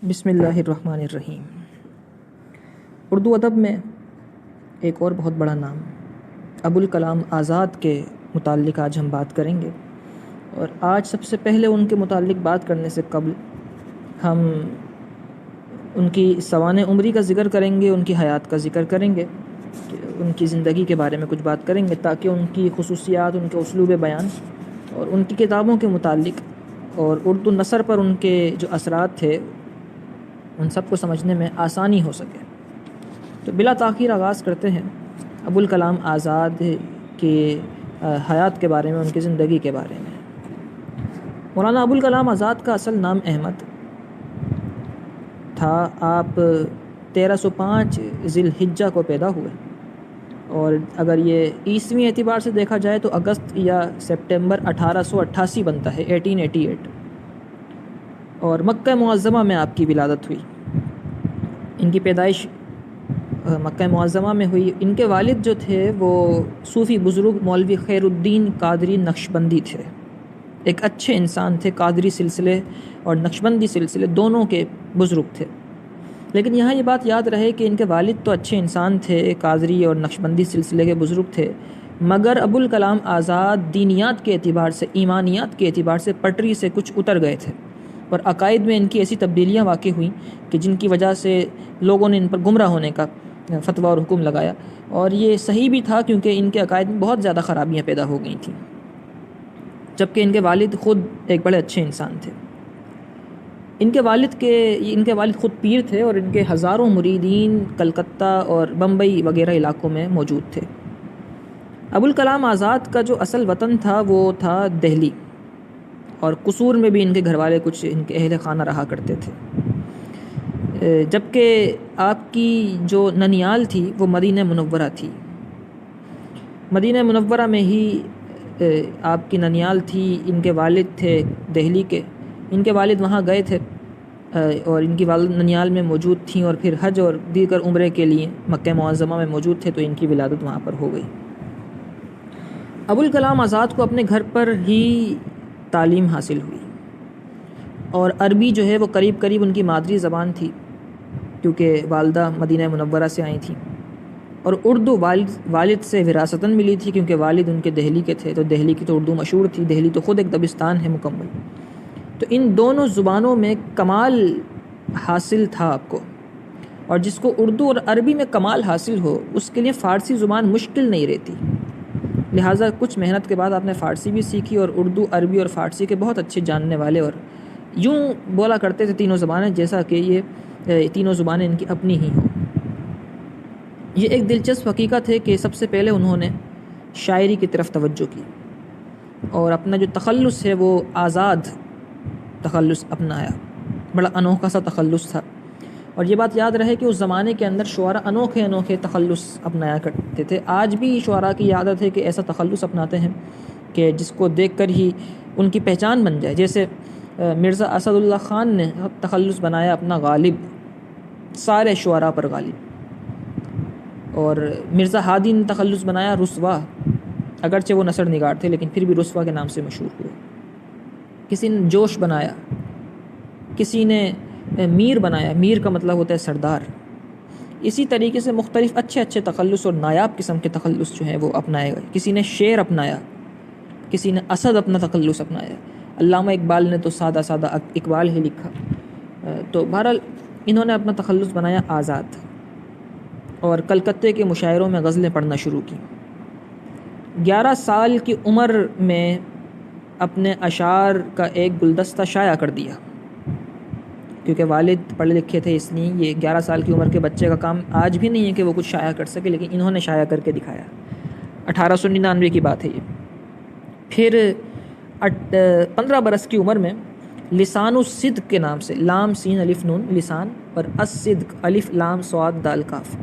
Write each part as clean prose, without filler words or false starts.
بسم اللہ الرحمن الرحیم۔ اردو ادب میں ایک اور بہت بڑا نام ابوالکلام آزاد کے متعلق آج ہم بات کریں گے، اور آج سب سے پہلے ان کے متعلق بات کرنے سے قبل ہم ان کی سوانح عمری کا ذکر کریں گے، ان کی حیات کا ذکر کریں گے، ان کی زندگی کے بارے میں کچھ بات کریں گے تاکہ ان کی خصوصیات، ان کے اسلوب بیان اور ان کی کتابوں کے متعلق اور اردو نثر پر ان کے جو اثرات تھے ان سب کو سمجھنے میں آسانی ہو سکے۔ تو بلا تاخیر آغاز کرتے ہیں ابوالکلام آزاد کی حیات کے بارے میں، ان کی زندگی کے بارے میں۔ مولانا ابوالکلام آزاد کا اصل نام احمد تھا۔ آپ 1305 ذی الحجہ کو پیدا ہوئے، اور اگر یہ عیسوی اعتبار سے دیکھا جائے تو اگست یا سپٹمبر 1888 بنتا ہے، 1888، اور مکہ معظمہ میں آپ کی ولادت ہوئی۔ ان کی پیدائش مکہ معظمہ میں ہوئی۔ ان کے والد جو تھے وہ صوفی بزرگ مولوی خیر الدین قادری نقشبندی تھے، ایک اچھے انسان تھے، قادری سلسلے اور نقشبندی سلسلے دونوں کے بزرگ تھے۔ لیکن یہاں یہ بات یاد رہے کہ ان کے والد تو اچھے انسان تھے، قادری اور نقشبندی سلسلے کے بزرگ تھے، مگر ابوالکلام آزاد دینیات کے اعتبار سے، ایمانیات کے اعتبار سے پٹری سے کچھ اتر گئے تھے، اور عقائد میں ان کی ایسی تبدیلیاں واقع ہوئیں کہ جن کی وجہ سے لوگوں نے ان پر گمراہ ہونے کا فتویٰ اور حکم لگایا، اور یہ صحیح بھی تھا کیونکہ ان کے عقائد میں بہت زیادہ خرابیاں پیدا ہو گئی تھیں، جبکہ ان کے والد خود ایک بڑے اچھے انسان تھے۔ ان کے والد خود پیر تھے، اور ان کے ہزاروں مریدین کلکتہ اور بمبئی وغیرہ علاقوں میں موجود تھے۔ ابوالکلام آزاد کا جو اصل وطن تھا وہ تھا دہلی، اور قصور میں بھی ان کے گھر والے کچھ ان کے اہل خانہ رہا کرتے تھے، جبکہ آپ کی جو ننیال تھی وہ مدینہ منورہ تھی۔ مدینہ منورہ میں ہی آپ کی ننیال تھی۔ ان کے والد تھے دہلی کے، ان کے والد وہاں گئے تھے اور ان کی والد ننیال میں موجود تھیں، اور پھر حج اور دیگر عمرے کے لیے مکہ معظمہ میں موجود تھے، تو ان کی ولادت وہاں پر ہو گئی۔ ابوالکلام آزاد کو اپنے گھر پر ہی تعلیم حاصل ہوئی، اور عربی جو ہے وہ قریب قریب ان کی مادری زبان تھی کیونکہ والدہ مدینہ منورہ سے آئی تھیں، اور اردو والد سے وراثتاً ملی تھی کیونکہ والد ان کے دہلی کے تھے، تو دہلی کی تو اردو مشہور تھی، دہلی تو خود ایک دبستان ہے مکمل۔ تو ان دونوں زبانوں میں کمال حاصل تھا آپ کو، اور جس کو اردو اور عربی میں کمال حاصل ہو اس کے لیے فارسی زبان مشکل نہیں رہتی، لہٰذا کچھ محنت کے بعد آپ نے فارسی بھی سیکھی، اور اردو، عربی اور فارسی کے بہت اچھے جاننے والے، اور یوں بولا کرتے تھے تینوں زبانیں جیسا کہ یہ تینوں زبانیں ان کی اپنی ہی ہوں۔ یہ ایک دلچسپ حقیقت ہے کہ سب سے پہلے انہوں نے شاعری کی طرف توجہ کی، اور اپنا جو تخلص ہے وہ آزاد تخلص اپنایا، بڑا انوکھا سا تخلص تھا۔ اور یہ بات یاد رہے کہ اس زمانے کے اندر شعراء انوکھے تخلص اپنایا کرتے تھے۔ آج بھی شعراء کی عادت ہے کہ ایسا تخلص اپناتے ہیں کہ جس کو دیکھ کر ہی ان کی پہچان بن جائے، جیسے مرزا اسد اللہ خان نے تخلص بنایا اپنا غالب، سارے شعراء پر غالب، اور مرزا ہادی نے تخلص بنایا رسوا، اگرچہ وہ نثر نگار تھے لیکن پھر بھی رسوا کے نام سے مشہور ہوئے۔ کسی نے جوش بنایا، کسی نے میر بنایا، میر کا مطلب ہوتا ہے سردار۔ اسی طریقے سے مختلف اچھے تخلص اور نایاب قسم کے تخلص جو ہیں وہ اپنائے گئے۔ کسی نے شعر اپنایا، کسی نے اسد اپنا تخلص اپنایا، علامہ اقبال نے تو سادہ اقبال ہی لکھا۔ تو بہرحال انہوں نے اپنا تخلص بنایا آزاد، اور کلکتے کے مشاعروں میں غزلیں پڑھنا شروع کی۔ 11 سال کی عمر میں اپنے اشعار کا ایک گلدستہ شائع کر دیا، کیونکہ والد پڑھے لکھے تھے، اس لیے یہ 11 سال کی عمر کے بچے کا کام آج بھی نہیں ہے کہ وہ کچھ شائع کر سکے، لیکن انہوں نے شائع کر کے دکھایا۔ 1899 کی بات ہے یہ۔ پھر 15 برس کی عمر میں لسان الصدق کے نام سے، لام سین الف نون لسان، اور الصدق الف لام صاد دال کاف،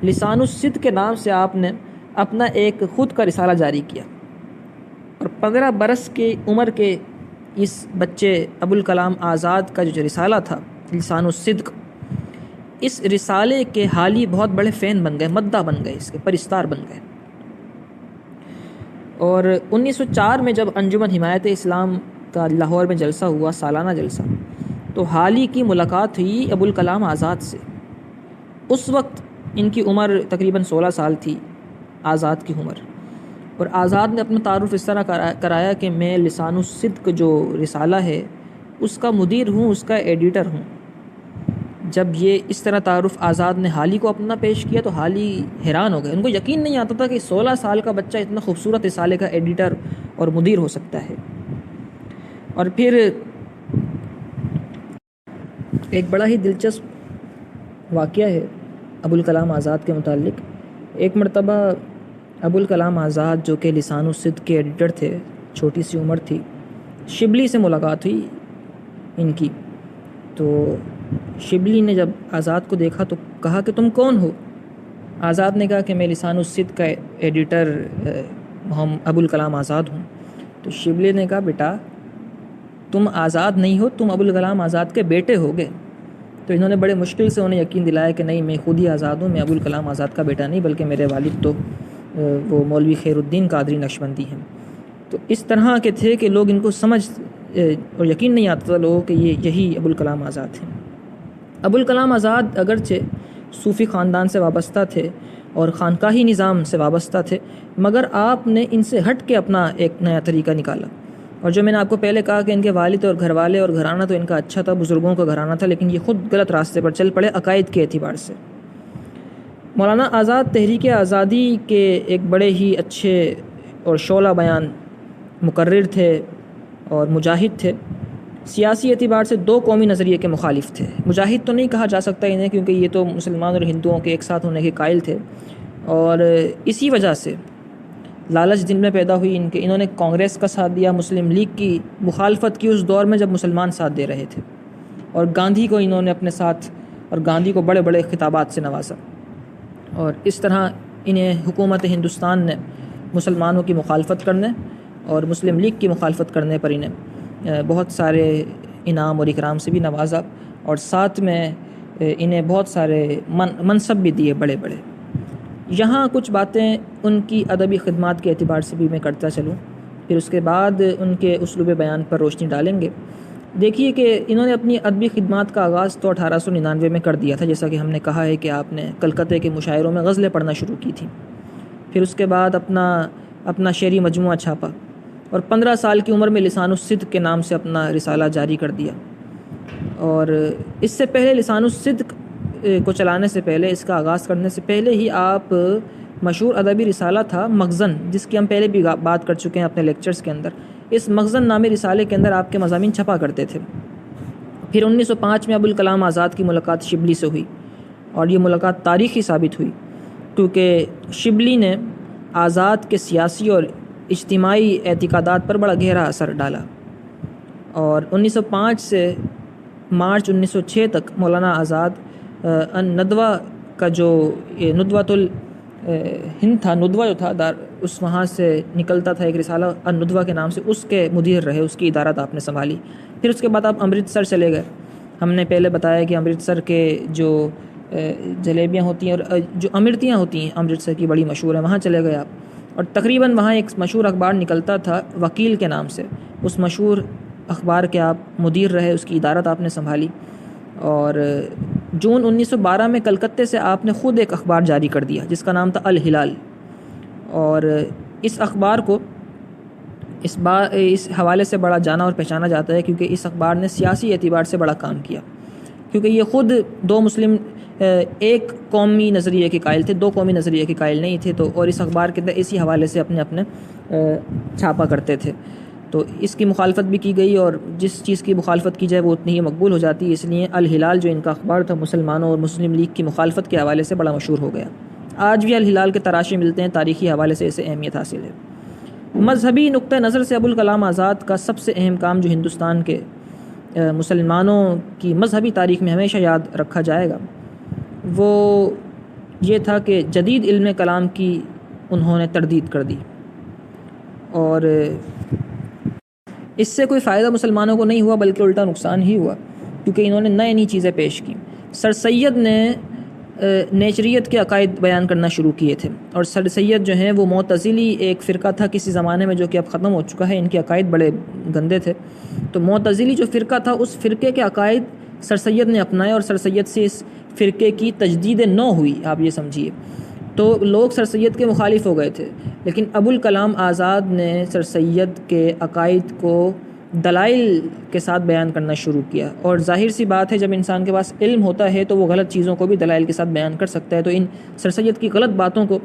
لسان الصدق کے نام سے آپ نے اپنا ایک خود کا رسالہ جاری کیا، اور 15 برس کی عمر کے اس بچے ابوالکلام آزاد کا جو رسالہ تھا لسان الصدق، اس رسالے کے حالی بہت بڑے فین بن گئے، مداح بن گئے، اس کے پرستار بن گئے۔ اور 1904 میں جب انجمن حمایت اسلام کا لاہور میں جلسہ ہوا، سالانہ جلسہ، تو حال ہی کی ملاقات ہوئی ابوالکلام آزاد سے۔ اس وقت ان کی عمر تقریباً 16 سال تھی، آزاد کی عمر، اور آزاد نے اپنا تعارف اس طرح کرایا کہ میں لسان الصدق جو رسالہ ہے اس کا مدیر ہوں، اس کا ایڈیٹر ہوں۔ جب یہ اس طرح تعارف آزاد نے حالی کو اپنا پیش کیا تو حالی حیران ہو گئے، ان کو یقین نہیں آتا تھا کہ 16 سال کا بچہ اتنا خوبصورت رسالے کا ایڈیٹر اور مدیر ہو سکتا ہے۔ اور پھر ایک بڑا ہی دلچسپ واقعہ ہے ابوالکلام آزاد کے متعلق۔ ایک مرتبہ ابوالکلام آزاد جو کہ لسان الصدق کے ایڈیٹر تھے، چھوٹی سی عمر تھی، شبلی سے ملاقات ہوئی ان کی۔ تو شبلی نے جب آزاد کو دیکھا تو کہا کہ تم کون ہو؟ آزاد نے کہا کہ میں لسان الصدق کا ایڈیٹر ابوالکلام آزاد ہوں۔ تو شبلی نے کہا بیٹا تم آزاد نہیں ہو، تم ابوالکلام آزاد کے بیٹے ہو گئے۔ تو انہوں نے بڑے مشکل سے انہیں یقین دلایا کہ نہیں، میں خود ہی آزاد ہوں، میں ابوالکلام آزاد کا بیٹا نہیں بلکہ میرے والد تو وہ مولوی خیر الدین قادری نقشبندی ہیں۔ تو اس طرح کے تھے کہ لوگ ان کو سمجھ اور یقین نہیں آتا تھا لوگوں کہ یہی ابوالکلام آزاد ہیں۔ ابوالکلام آزاد اگرچہ صوفی خاندان سے وابستہ تھے اور خانقاہی نظام سے وابستہ تھے، مگر آپ نے ان سے ہٹ کے اپنا ایک نیا طریقہ نکالا۔ اور جو میں نے آپ کو پہلے کہا کہ ان کے والد اور گھر والے اور گھرانہ تو ان کا اچھا تھا، بزرگوں کا گھرانہ تھا، لیکن یہ خود غلط راستے پر چل پڑے عقائد کے اعتبار سے۔ مولانا آزاد تحریک آزادی کے ایک بڑے ہی اچھے اور شعلہ بیان مقرر تھے اور مجاہد تھے۔ سیاسی اعتبار سے دو قومی نظریے کے مخالف تھے۔ مجاہد تو نہیں کہا جا سکتا انہیں، کیونکہ یہ تو مسلمان اور ہندوؤں کے ایک ساتھ ہونے کے قائل تھے، اور اسی وجہ سے لالچ دل میں پیدا ہوئی ان کے۔ انہوں نے کانگریس کا ساتھ دیا، مسلم لیگ کی مخالفت کی اس دور میں جب مسلمان ساتھ دے رہے تھے، اور گاندھی کو انہوں نے اپنے ساتھ، اور گاندھی کو بڑے بڑے خطابات سے نوازا۔ اور اس طرح انہیں حکومت ہندوستان نے مسلمانوں کی مخالفت کرنے اور مسلم لیگ کی مخالفت کرنے پر انہیں بہت سارے انعام اور اکرام سے بھی نوازا، اور ساتھ میں انہیں بہت سارے منصب بھی دیے بڑے بڑے۔ یہاں کچھ باتیں ان کی ادبی خدمات کے اعتبار سے بھی میں کرتا چلوں، پھر اس کے بعد ان کے اسلوب بیان پر روشنی ڈالیں گے۔ دیکھیے کہ انہوں نے اپنی ادبی خدمات کا آغاز تو 1899 میں کر دیا تھا، جیسا کہ ہم نے کہا ہے کہ آپ نے کلکتے کے مشاعروں میں غزلیں پڑھنا شروع کی تھیں۔ پھر اس کے بعد اپنا شعری مجموعہ چھاپا، اور 15 سال کی عمر میں لسان الصدق کے نام سے اپنا رسالہ جاری کر دیا۔ اور اس سے پہلے لسان الصدق کو چلانے سے پہلے، اس کا آغاز کرنے سے پہلے ہی آپ مشہور ادبی رسالہ تھا مخزن، جس کی ہم پہلے بھی بات کر چکے ہیں اپنے لیکچرز کے اندر۔ اس مخزن نامی رسالے کے اندر آپ کے مضامین چھپا کرتے تھے۔ پھر 1905 میں ابوالکلام آزاد کی ملاقات شبلی سے ہوئی، اور یہ ملاقات تاریخی ثابت ہوئی، کیونکہ شبلی نے آزاد کے سیاسی اور اجتماعی اعتقادات پر بڑا گہرا اثر ڈالا۔ اور 1905 سے مارچ 1906 تک مولانا آزاد الندوہ کا جو ندوۃ الہند تھا، ندوہ جو تھا اس وہاں سے نکلتا تھا ایک رسالہ الندوہ کے نام سے، اس کے مدیر رہے، اس کی ادارت آپ نے سنبھالی۔ پھر اس کے بعد آپ امرتسر چلے گئے۔ ہم نے پہلے بتایا کہ امرتسر کے جو جلیبیاں ہوتی ہیں اور جو امرتیاں ہوتی ہیں امرتسر کی بڑی مشہور ہیں، وہاں چلے گئے آپ، اور تقریباً وہاں ایک مشہور اخبار نکلتا تھا وکیل کے نام سے، اس مشہور اخبار کے آپ مدیر رہے، اس کی ادارت آپ نے سنبھالی۔ اور جون 1912 میں کلکتے سے آپ نے خود ایک اخبار جاری کر دیا جس کا نام تھا الہلال، اور اس اخبار کو اس حوالے سے بڑا جانا اور پہچانا جاتا ہے کیونکہ اس اخبار نے سیاسی اعتبار سے بڑا کام کیا، کیونکہ یہ خود دو مسلم ایک قومی نظریے کے قائل تھے، دو قومی نظریے کے قائل نہیں تھے، تو اور اس اخبار کے اندر اسی حوالے سے اپنے چھاپا کرتے تھے۔ تو اس کی مخالفت بھی کی گئی، اور جس چیز کی مخالفت کی جائے وہ اتنی ہی مقبول ہو جاتی ہے، اس لیے الہلال جو ان کا اخبار تھا مسلمانوں اور مسلم لیگ کی مخالفت کے حوالے سے بڑا مشہور ہو گیا۔ آج بھی الہلال کے تراشے ملتے ہیں، تاریخی حوالے سے اسے اہمیت حاصل ہے۔ مذہبی نقطہ نظر سے ابوالکلام آزاد کا سب سے اہم کام جو ہندوستان کے مسلمانوں کی مذہبی تاریخ میں ہمیشہ یاد رکھا جائے گا، وہ یہ تھا کہ جدید علم کلام کی انہوں نے تردید کر دی، اور اس سے کوئی فائدہ مسلمانوں کو نہیں ہوا بلکہ الٹا نقصان ہی ہوا، کیونکہ انہوں نے نئی چیزیں پیش کی۔ سر سید نے نیچریت کے عقائد بیان کرنا شروع کیے تھے، اور سر سید جو ہیں وہ معتزلی ایک فرقہ تھا کسی زمانے میں جو کہ اب ختم ہو چکا ہے، ان کے عقائد بڑے گندے تھے، تو معتزلی جو فرقہ تھا اس فرقے کے عقائد سر سید نے اپنائے اور سر سید سے اس فرقے کی تجدید نو ہوئی، آپ یہ سمجھیے۔ تو لوگ سر سید کے مخالف ہو گئے تھے، لیکن ابوالکلام آزاد نے سر سید کے عقائد کو دلائل کے ساتھ بیان کرنا شروع کیا، اور ظاہر سی بات ہے جب انسان کے پاس علم ہوتا ہے تو وہ غلط چیزوں کو بھی دلائل کے ساتھ بیان کر سکتا ہے۔ تو ان سر سید کی غلط باتوں کو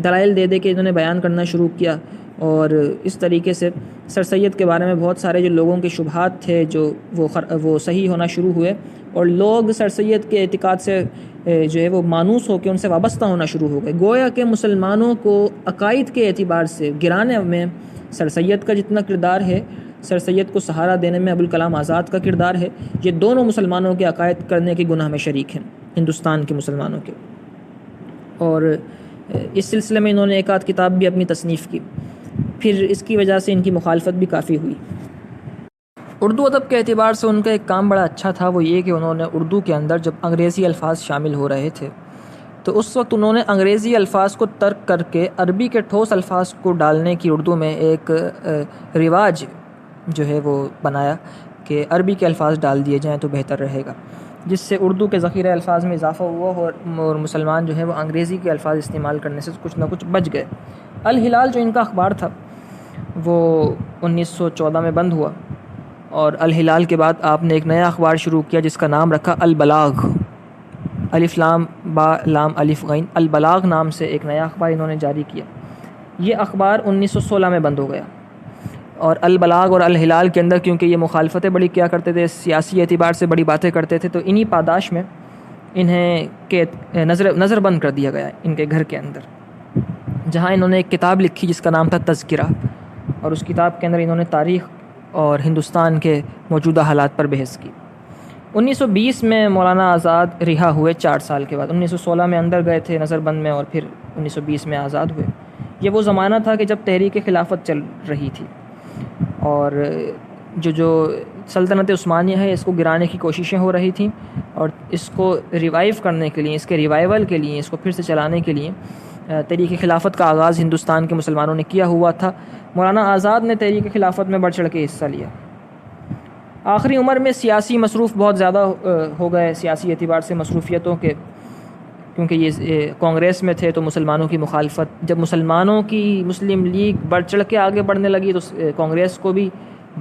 دلائل دے دے کے انہوں نے بیان کرنا شروع کیا، اور اس طریقے سے سر سید کے بارے میں بہت سارے جو لوگوں کے شبہات تھے جو وہ صحیح ہونا شروع ہوئے، اور لوگ سر سید کے اعتقاد سے جو ہے وہ مانوس ہو کے ان سے وابستہ ہونا شروع ہو گئے۔ گویا کہ مسلمانوں کو عقائد کے اعتبار سے گرانے میں سر سید کا جتنا کردار ہے، سر سید کو سہارا دینے میں ابوالکلام آزاد کا کردار ہے، یہ دونوں مسلمانوں کے عقائد کرنے کے گناہ میں شریک ہیں، ہندوستان کے مسلمانوں کے۔ اور اس سلسلے میں انہوں نے ایک آدھ کتاب بھی اپنی تصنیف کی، پھر اس کی وجہ سے ان کی مخالفت بھی کافی ہوئی۔ اردو ادب کے اعتبار سے ان کا ایک کام بڑا اچھا تھا، وہ یہ کہ انہوں نے اردو کے اندر جب انگریزی الفاظ شامل ہو رہے تھے تو اس وقت انہوں نے انگریزی الفاظ کو ترک کر کے عربی کے ٹھوس الفاظ کو ڈالنے کی اردو میں ایک رواج جو ہے وہ بنایا کہ عربی کے الفاظ ڈال دیے جائیں تو بہتر رہے گا، جس سے اردو کے ذخیرہ الفاظ میں اضافہ ہوا اور مسلمان جو ہے وہ انگریزی کے الفاظ استعمال کرنے سے کچھ نہ کچھ بچ گئے۔ الہلال جو ان کا اخبار تھا وہ 1914 میں بند ہوا، اور الہلال کے بعد آپ نے ایک نیا اخبار شروع کیا جس کا نام رکھا البلاغ، الف لام با لام الف غین، البلاغ نام سے ایک نیا اخبار انہوں نے جاری کیا۔ یہ اخبار 1916 میں بند ہو گیا، اور البلاغ اور الہلال کے اندر کیونکہ یہ مخالفتیں بڑی کیا کرتے تھے، سیاسی اعتبار سے بڑی باتیں کرتے تھے، تو انہی پاداش میں انہیں نظر بند کر دیا گیا ان کے گھر کے اندر، جہاں انہوں نے ایک کتاب لکھی جس کا نام تھا تذکرہ، اور اس کتاب کے اندر انہوں نے تاریخ اور ہندوستان کے موجودہ حالات پر بحث کی۔ 1920 میں مولانا آزاد رہا ہوئے 4 سال کے بعد، 1916 میں اندر گئے تھے نظر بند میں، اور پھر 1920 میں آزاد ہوئے۔ یہ وہ زمانہ تھا کہ جب تحریک خلافت چل رہی تھی، اور جو سلطنت عثمانیہ ہے اس کو گرانے کی کوششیں ہو رہی تھیں، اور اس کو ریوائیو کرنے کے لیے، اس کے ریوائیول کے لیے، اس کو پھر سے چلانے کے لیے تحریک خلافت کا آغاز ہندوستان کے مسلمانوں نے کیا ہوا تھا۔ مولانا آزاد نے تحریک خلافت میں بڑھ چڑھ کے حصہ لیا۔ آخری عمر میں سیاسی مصروف بہت زیادہ ہو گئے، سیاسی اعتبار سے مصروفیتوں کے، کیونکہ یہ کانگریس میں تھے تو مسلمانوں کی مخالفت، جب مسلمانوں کی مسلم لیگ بڑھ چڑھ کے آگے بڑھنے لگی تو کانگریس کو بھی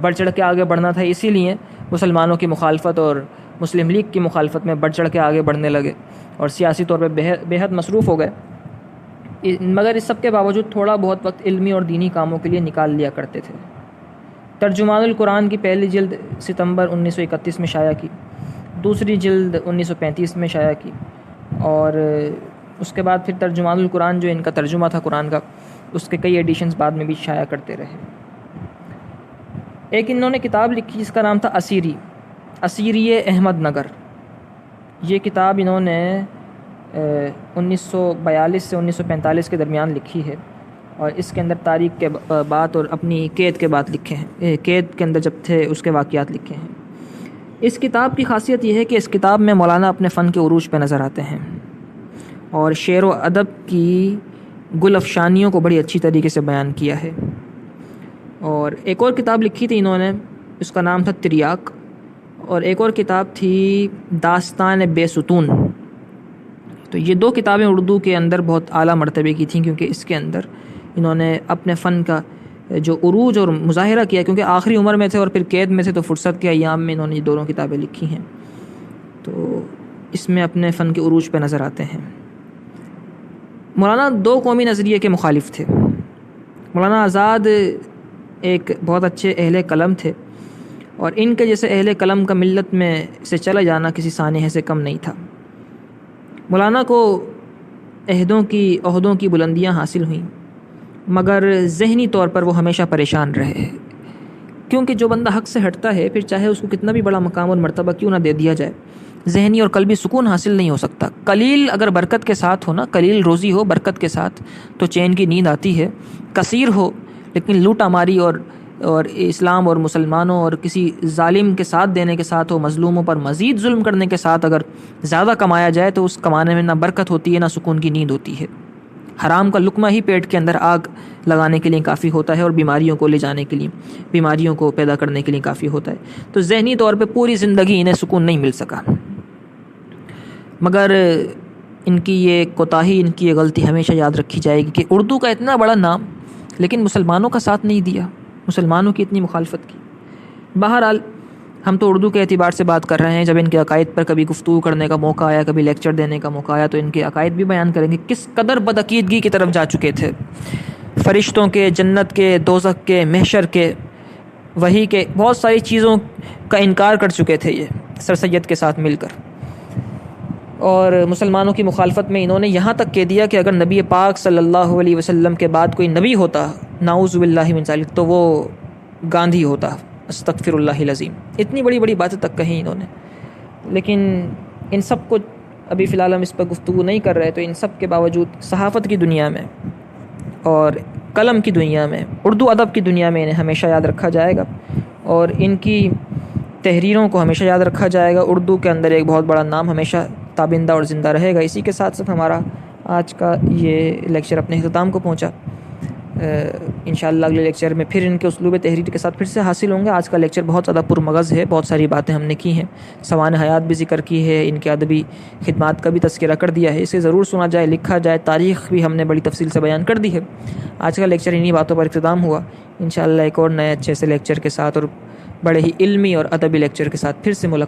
بڑھ چڑھ کے آگے بڑھنا تھا، اسی لیے مسلمانوں کی مخالفت اور مسلم لیگ کی مخالفت میں بڑھ چڑھ کے آگے بڑھنے لگے، اور سیاسی طور پہ بے حد مصروف ہو گئے۔ مگر اس سب کے باوجود تھوڑا بہت وقت علمی اور دینی کاموں کے لیے نکال لیا کرتے تھے۔ ترجمان القرآن کی پہلی جلد ستمبر 1931 میں شائع کی، دوسری جلد 1935 میں شائع کی، اور اس کے بعد پھر ترجمان القرآن جو ان کا ترجمہ تھا قرآن کا، اس کے کئی ایڈیشنز بعد میں بھی شائع کرتے رہے۔ ایک انہوں نے کتاب لکھی جس کا نام تھا اسیری احمد نگر۔ یہ کتاب انہوں نے 1942 سے 1945 کے درمیان لکھی ہے، اور اس کے اندر تاریخ کے بات اور اپنی قید کے بات لکھے ہیں، قید کے اندر جب تھے اس کے واقعات لکھے ہیں۔ اس کتاب کی خاصیت یہ ہے کہ اس کتاب میں مولانا اپنے فن کے عروج پہ نظر آتے ہیں، اور شعر و ادب کی گل افشانیوں کو بڑی اچھی طریقے سے بیان کیا ہے۔ اور ایک اور کتاب لکھی تھی انہوں نے، اس کا نام تھا تریاق، اور ایک اور کتاب تھی داستان بے ستون۔ تو یہ 2 کتابیں اردو کے اندر بہت اعلیٰ مرتبے کی تھیں، کیونکہ اس کے اندر انہوں نے اپنے فن کا جو عروج اور مظاہرہ کیا، کیونکہ آخری عمر میں تھے اور پھر قید میں تھے، تو فرصت کے ایام میں انہوں نے یہ دونوں کتابیں لکھی ہیں، تو اس میں اپنے فن کے عروج پہ نظر آتے ہیں۔ مولانا 2 قومی نظریے کے مخالف تھے۔ مولانا آزاد ایک بہت اچھے اہل قلم تھے، اور ان کے جیسے اہل قلم کا ملت میں سے چلا جانا کسی سانحے سے کم نہیں تھا۔ مولانا کو عہدوں کی بلندیاں حاصل ہوئیں، مگر ذہنی طور پر وہ ہمیشہ پریشان رہے، کیونکہ جو بندہ حق سے ہٹتا ہے پھر چاہے اس کو کتنا بھی بڑا مقام اور مرتبہ کیوں نہ دے دیا جائے، ذہنی اور قلبی سکون حاصل نہیں ہو سکتا۔ قلیل اگر برکت کے ساتھ ہو نا، قلیل روزی ہو برکت کے ساتھ تو چین کی نیند آتی ہے، کثیر ہو لیکن لوٹا ماری اور اسلام اور مسلمانوں اور کسی ظالم کے ساتھ دینے کے ساتھ ہو، مظلوموں پر مزید ظلم کرنے کے ساتھ اگر زیادہ کمایا جائے تو اس کمانے میں نہ برکت ہوتی ہے نہ سکون کی نیند ہوتی ہے۔ حرام کا لقمہ ہی پیٹ کے اندر آگ لگانے کے لیے کافی ہوتا ہے اور بیماریوں کو لے جانے کے لیے، بیماریوں کو پیدا کرنے کے لیے کافی ہوتا ہے۔ تو ذہنی طور پہ پوری زندگی انہیں سکون نہیں مل سکا، مگر ان کی یہ کوتاہی، ان کی یہ غلطی ہمیشہ یاد رکھی جائے گی کہ اردو کا اتنا بڑا نام لیکن مسلمانوں کا ساتھ نہیں دیا، مسلمانوں کی اتنی مخالفت کی۔ بہرحال ہم تو اردو کے اعتبار سے بات کر رہے ہیں، جب ان کے عقائد پر کبھی گفتگو کرنے کا موقع آیا، کبھی لیکچر دینے کا موقع آیا تو ان کے عقائد بھی بیان کریں گے، کس قدر بدعقیدگی کی طرف جا چکے تھے، فرشتوں کے، جنت کے، دوزخ کے، محشر کے، وحی کے، بہت ساری چیزوں کا انکار کر چکے تھے یہ سر سید کے ساتھ مل کر۔ اور مسلمانوں کی مخالفت میں انہوں نے یہاں تک کہہ دیا کہ اگر نبی پاک صلی اللہ علیہ وسلم کے بعد کوئی نبی ہوتا، نعوذ باللہ من ذالک، تو وہ گاندھی ہوتا، استغفر اللہ العظیم۔ اتنی بڑی بڑی باتیں تک کہیں انہوں نے، لیکن ان سب کو ابھی فی الحال ہم اس پر گفتگو نہیں کر رہے، تو ان سب کے باوجود صحافت کی دنیا میں اور قلم کی دنیا میں، اردو ادب کی دنیا میں انہیں ہمیشہ یاد رکھا جائے گا اور ان کی تحریروں کو ہمیشہ یاد رکھا جائے گا۔ اردو کے اندر ایک بہت بڑا نام ہمیشہ تابندہ اور زندہ رہے گا۔ اسی کے ساتھ ساتھ ہمارا آج کا یہ لیکچر اپنے اختتام کو پہنچا۔ انشاءاللہ اگلے لیکچر میں پھر ان کے اسلوب تحریر کے ساتھ پھر سے حاصل ہوں گے۔ آج کا لیکچر بہت زیادہ پرمغز ہے، بہت ساری باتیں ہم نے کی ہیں، سوانح حیات بھی ذکر کی ہے، ان کے ادبی خدمات کا بھی تذکرہ کر دیا ہے، اسے ضرور سنا جائے، لکھا جائے، تاریخ بھی ہم نے بڑی تفصیل سے بیان کر دی ہے۔ آج کا لیکچر انہی باتوں پر اختتام ہوا۔ انشاءاللہ ایک اور نئے اچھے سے لیکچر کے ساتھ اور بڑے ہی علمی اور ادبی لیکچر کے ساتھ پھر سے ملاقات